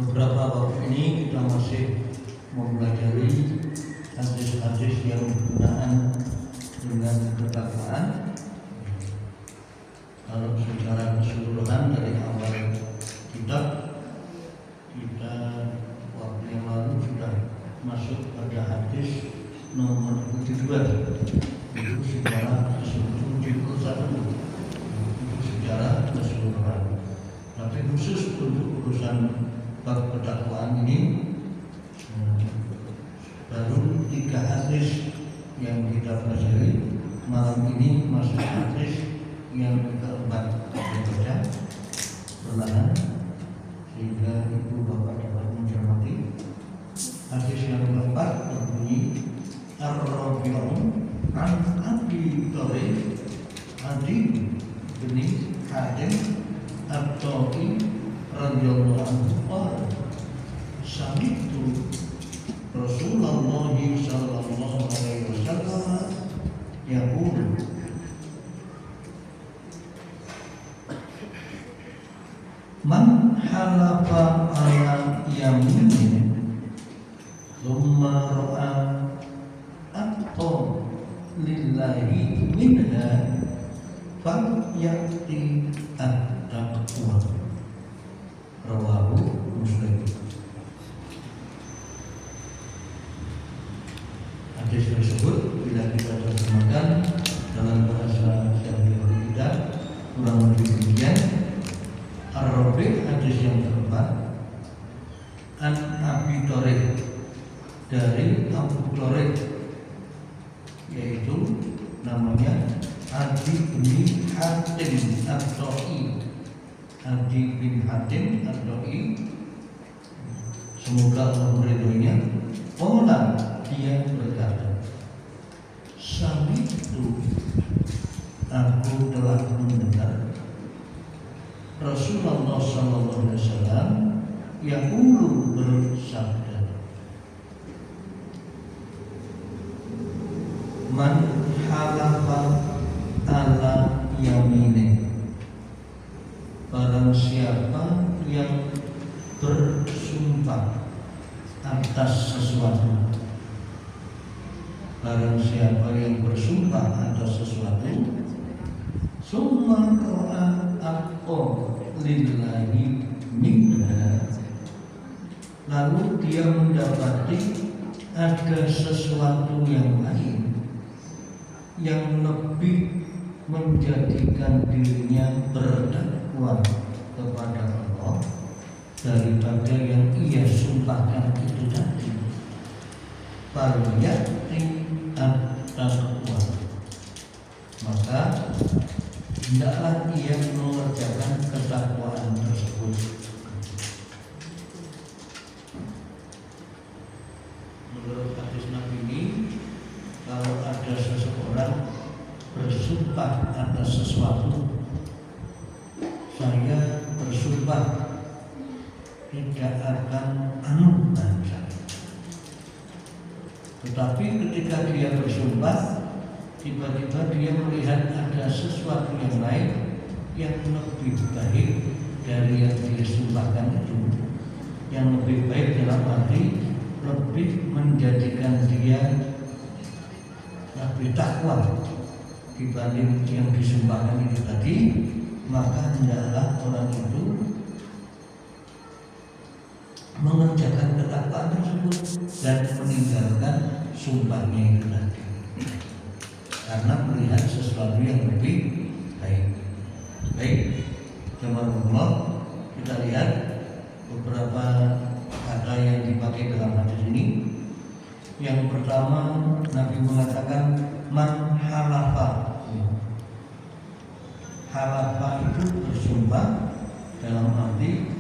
Beberapa waktu ini kita masih mempelajari hadis-hadis yang berkenaan dengan ketakwaan. Kalau secara keseluruhan dari awal kitab kita waktu yang lalu sudah masuk pada hadis nomor 72, itu secara keseluruhan itu secara keseluruhan. Tapi khusus untuk urusan bab ketakwaan ini baru 3 hadis yang kita pelajari. Malam ini masuk hadis yang keempat kita baca perlahan sehingga ibu bapak dapat mencermati. Hadis yang keempat berbunyi Ar-Rabi'un an Abi Thalib Adi bin Hatim At-Ta'i radhiyallahu anhu qala sami'tu Rasulullah sallallahu alaihi wasallam yaqul man halafa ala yaminin thumma ra'a atqa lillahi minha fal ya'ti at-taqwa rawahu Muslim. Hadis tersebut bila kita terjemahkan dalam bahasa sehari-hari kita kurang lebih demikian. Ar-Rabi' hadis yang keempat an Abi Thalib dari Abu Thalib, yaitu namanya Adi bin Hatim At-Ta'i. Adi bin Hatim At-Ta'i, semoga Allah meridhoinya. Qala, dia berkata, sami'tu, aku telah mendengar Rasulullah sallallahu alaihi wasallam yaqulu bersabda, man halafa ala yamine, barang siapa yang bersumpah atas sesuatu, barang siapa yang bersumpah atas sesuatu, summa ra'a aqqa lillahi minha, lalu dia mendapati ada sesuatu yang lain yang lebih menjadikan dirinya bertakwa kepada Allah daripada yang ia sumpahkan itu tadi, falyati at-taqwa, maka hendaklah ia mengerjakan ketakwaan tersebut. Menurut hadis Nabi ini, kalau ada seseorang bersumpah atas sesuatu, saya bersumpah tidak akan anugerah saya. Tetapi ketika dia bersumpah, tiba-tiba dia melihat ada sesuatu yang lain yang lebih baik dari yang dia sumpahkan itu, yang lebih baik dalam arti lebih menjadikan dia lebih takwa dibanding yang disumpahkan itu tadi, maka hendaklah orang itu mengerjakan ketakwaan tersebut dan meninggalkan sumpahnya itu tadi, karena melihat sesuatu yang lebih baik. Baik, teman-teman, kita lihat beberapa kata yang dipakai dalam hadis ini. Yang pertama, Nabi mengatakan man halafa. Halafa itu bersumpah, dalam arti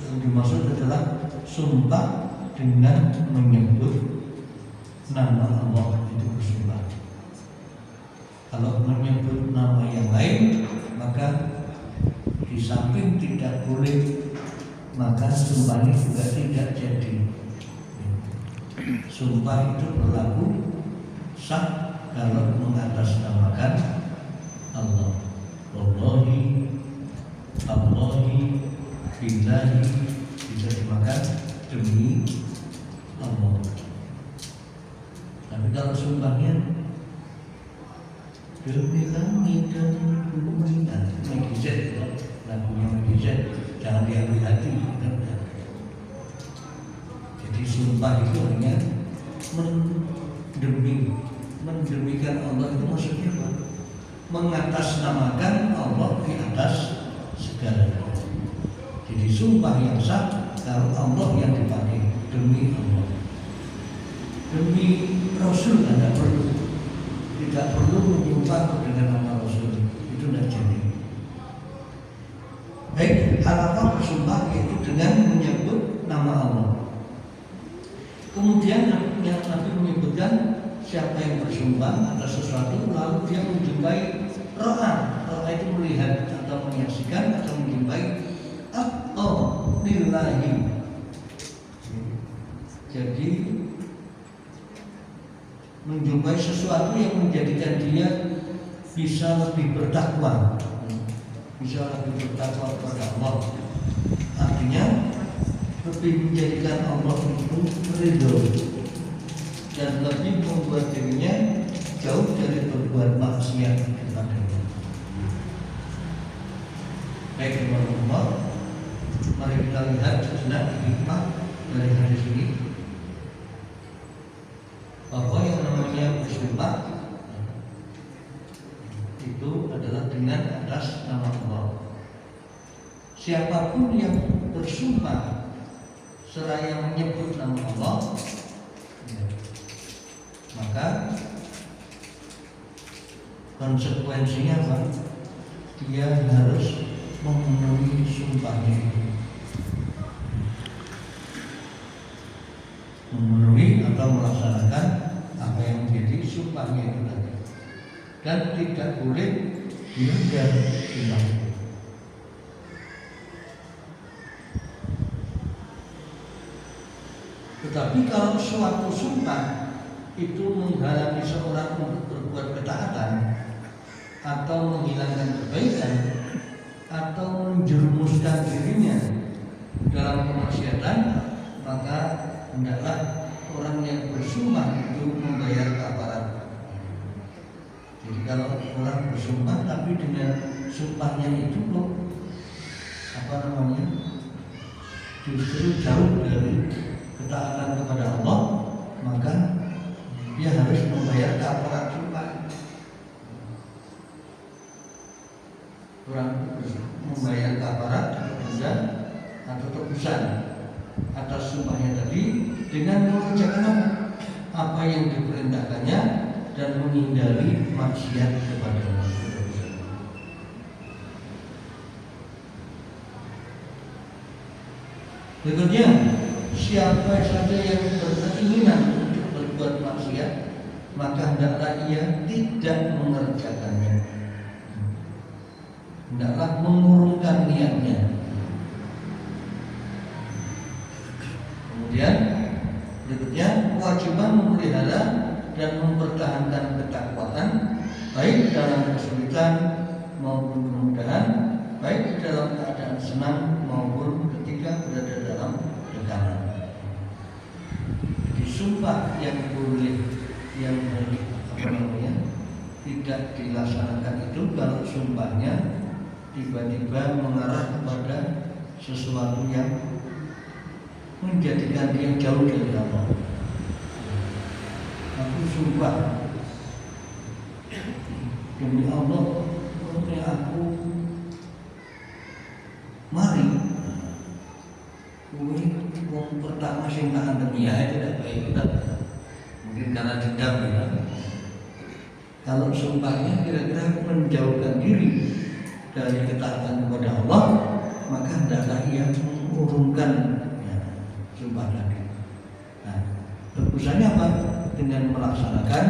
yang dimaksud adalah sumpah dengan menyebut nama Allah, itu bersumpah. Kalau menyebut nama yang lain, maka di samping tidak boleh, maka sumpahnya juga tidak jadi. Sumpah itu berlaku sah kalau mengatasnamakan Allah. Wallahi, Allahi, billahi, bisa dimakan demi Allah. Tapi kalau sumpahnya demi langit dan bumi, Megizet, lagunya Megizet, jangan diambil hati. Jadi sumpah itu hanya mendemikan Allah, itu maksudnya apa? Mengatasnamakan Allah di atas segalanya. Jadi sumpah yang sah kalau Allah yang dipakai, demi Allah. Demi Rasul tidak perlu menyumpah dengan nama Rasul, itu tidak jadi. Baik, hal-hal bersumpah yaitu dengan menyebut nama Allah. Kemudian Nabi menyebutkan siapa yang bersumpah atas sesuatu lalu dia menjumpai ro'an. Ro'an itu melihat atau menyaksikan atau menjumpai atau lillahi. Jadi menjumpai sesuatu yang menjadikan dia bisa lebih bertakwa, bisa lebih bertakwa kepada Allah. Artinya lebih menjadikan Allah itu ridho dan lebih membuat dirinya jauh dari berbuat maksiat kepadanya. Baik, teman-teman, mari kita lihat sejenak hikmah dari hadis ini, bahwa yang namanya bersumpah itu adalah dengan atas nama Allah. Siapapun yang bersumpah seraya menyebut nama Allah, maka konsekuensinya apa? Dia harus memenuhi sumpahnya, memenuhi atau melaksanakan apa yang menjadi sumpahnya itu tadi, dan tidak boleh dilanggar sumpahnya. Tetapi kalau suatu sumpah itu menghalangi seorang untuk berbuat ketaatan atau menghilangkan kebaikan atau menjerumuskan dirinya dalam kemaksiatan, maka hendaklah orang yang bersumpah itu membayar kafarat. Jadi kalau orang bersumpah tapi dengan sumpahnya itu kok justru jauh dari ketaatan kepada Allah, maka dia harus membayar kafarat sumpah. Orang membayar kafarat denda atau tebusan atas sumpahnya tadi dengan mengerjakan apa yang diperintahkannya dan menghindari maksiat kepada Allah. Berikutnya, siapa saja yang berkeinginan untuk berbuat maksiat, maka hendaklah ia tidak mengerjakannya, hendaklah mengurungkan niatnya. Kemudian berikutnya, kewajiban memelihara dan mempertahankan ketakwaan baik dalam kesulitan maupun kemudahan, baik dalam keadaan senang maupun ketika berada dalam tekanan. Jadi sumpah yang boleh, yang tidak dilaksanakan itu kalau sumpahnya tiba-tiba mengarah kepada sesuatu yang menjadikan dia jauh dari Allah. Aku sumpah demi Allah, demi aku mari wong pertama sing tak antemi ya tidak baik kita. Mungkin karena dendam ya. Kalau sumpahnya kira-kira menjauhkan diri dari ketaatan kepada Allah, maka hendaklah ia mengurungkan sumpah tadi. Nah, tebusannya apa? Dengan melaksanakan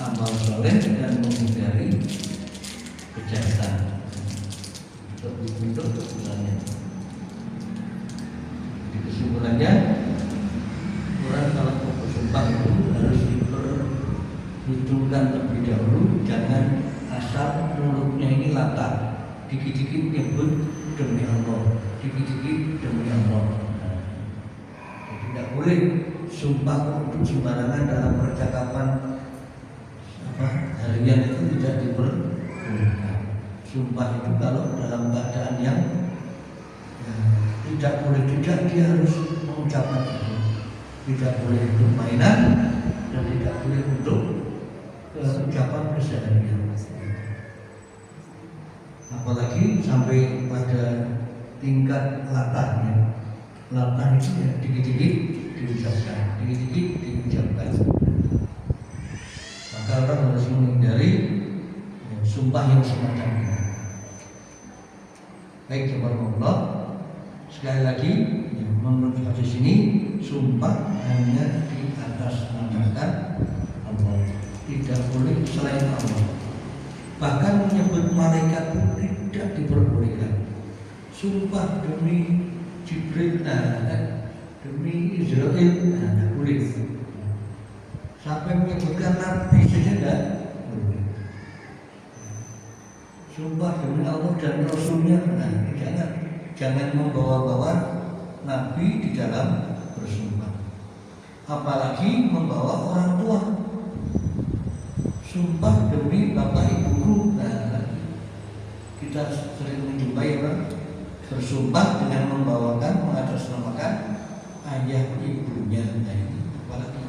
amal soleh dan menghindari kejahatan. Bentuk tebusannya. Di kesimpulannya, orang kalau bersumpah itu harus diperhitungkan terlebih dahulu, jangan asal mulutnya ini latah, dikit-dikit nyebut demi Allah, dikit-dikit demi Allah. tidak boleh sumpah untuk sembarangan dalam percakapan harian itu tidak diperbolehkan. Sumpah itu kalau dalam keadaan yang tidak boleh tidak, dia harus mengucapkan itu. Tidak boleh untuk mainan dan tidak boleh untuk ucapan keseharian. Apalagi sampai pada tingkat latahnya. Latah itu ya dikit-dikit diucapkan, dikit-dikit diucapkan. Maka orang harus menghindari sumpah yang semacam ini. Baik, Allah. Sekali lagi, menurut hadis ini, sumpah hanya di atas namakan Allah, tidak boleh selain Allah. Bahkan menyebut malaikat pun tidak diperbolehkan. Sumpah demi Jibril, demi Israel, tidak boleh. Sampai menyebutkan Nabi saja tidak boleh. Sumpah demi Allah dan Rasulnya, jangan membawa-bawa Nabi di dalam bersumpah. Apalagi membawa orang tua. Sumpah demi bapak ibuku. Kita sering menjumpai orang bersumpah dengan membawakan, mengatasnamakan ayah ibunya. Apalagi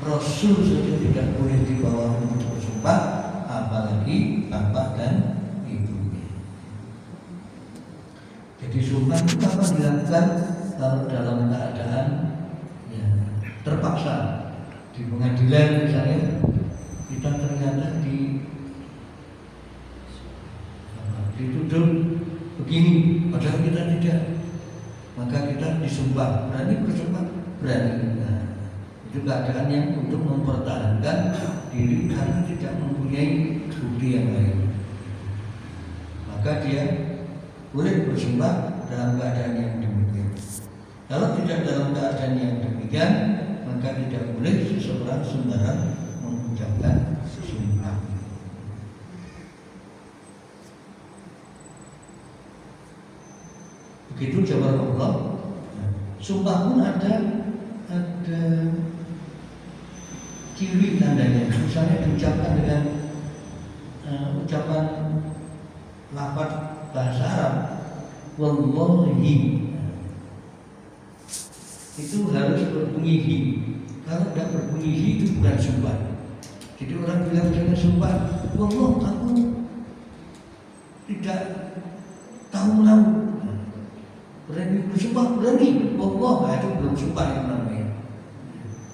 Rasul saja tidak boleh dibawa untuk bersumpah, apalagi bapak dan ibunya. Jadi sumpah itu apa dilakukan kalau dalam keadaan terpaksa di pengadilan misalnya, kita ternyata dituduh begini, padahal kita tidak, maka kita disumpah. Berani bersumpah? Berani. Itu keadaan yang untuk mempertahankan diri karena tidak mempunyai bukti yang lain. Maka dia boleh bersumpah dalam keadaan yang demikian. Kalau tidak dalam keadaan yang demikian, maka tidak boleh seseorang sembarang mengucapkan sumpah. Begitu jawaban Allah. Sumpah pun ada ciri tandanya. Misalnya diucapkan dengan ucapan lafaz bahasa Arab, wallahi, itu harus berbunyi hi. Kalau tidak berbunyi hi itu bukan sumpah. Jadi orang bilang jangan sumpah, wallah aku tidak tahu menahu. Berani bersumpah, berani, wallah, itu belum sumpah yang namanya.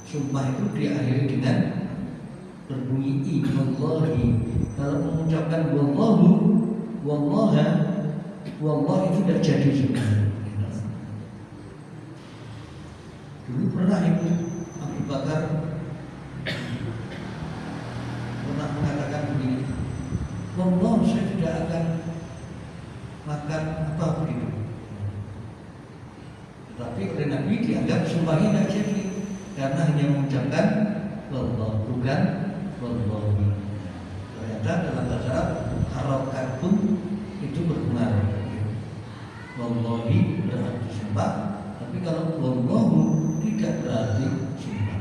Sumpah itu diakhiri dengan berbunyi i, wallahi. Kalau mengucapkan wallahu, wallaha, wallah itu tidak jadi sumpah. Dulu pernah itu Abu Bakar pernah mengatakan begini, wallah saya tidak akan makan apa begitu. Tapi oleh Nabi dianggap sumpahnya tidak jadi karena hanya mengucapkan wallah, bukan wallahi. Ternyata dalam bahasa Arab harokat pun itu berpengaruh. Wallahi berarti sumpah, tapi kalau wallahu tidak berarti sumpah.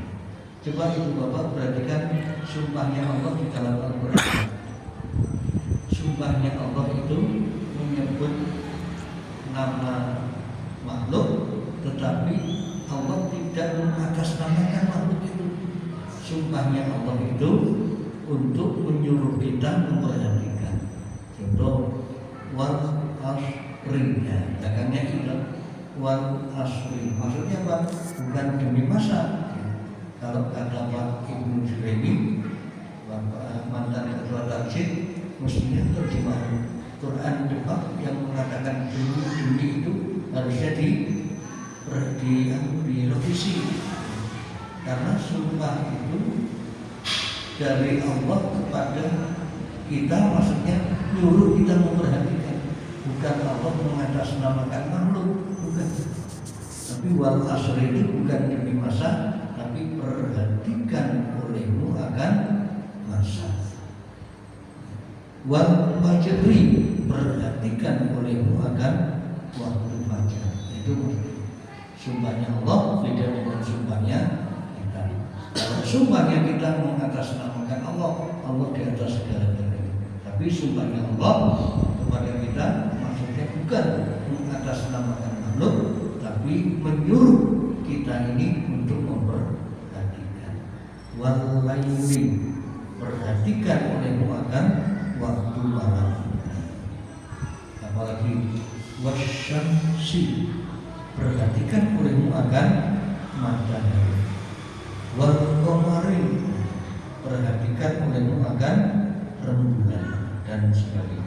Coba ibu bapak perhatikan sumpahnya Allah di dalam Al-Quran. Sumpahnya Allah itu menyebut nama makhluk, tetapi Allah tidak mengatasnamakan makhluk itu. Sumpahnya Allah itu untuk menyuruh kita memperhatikan. Contoh, wal asri, belakangnya itu wal asri. Maksudnya apa? Bukan demi masa. Kalau kata Pak Ibnu Juraymi, mantan ketua Tajid, mestinya terjemah Quran depan yang mengatakan demi itu harusnya direvisi, karena sumpah itu dari Allah kepada kita, maksudnya nyuruh kita memperhatikan, bukan Allah mengatasnamakan makhluk, bukan. Tapi wal asri itu bukan demi masa, tapi perhatikan olehmu akan masa. Wal fajri, perhatikan olehmu akan waktu fajar. Itu Sumpahnya Allah beda dengan sumpahnya kita. Kalau sumpahnya kita mengatasnamakan Allah, Allah di atas segala-galanya. Tapi sumpahnya Allah kepada kita maksudnya bukan mengatasnamakan makhluk, tapi menyuruh kita ini untuk memperhatikan. Walaili, perhatikan olehmu akan waktu malam. Apalagi wasyamsi, perhatikan olehmu akan matahari. Wal qamari, perhatikan olehmu akan rembulan dan sebagainya.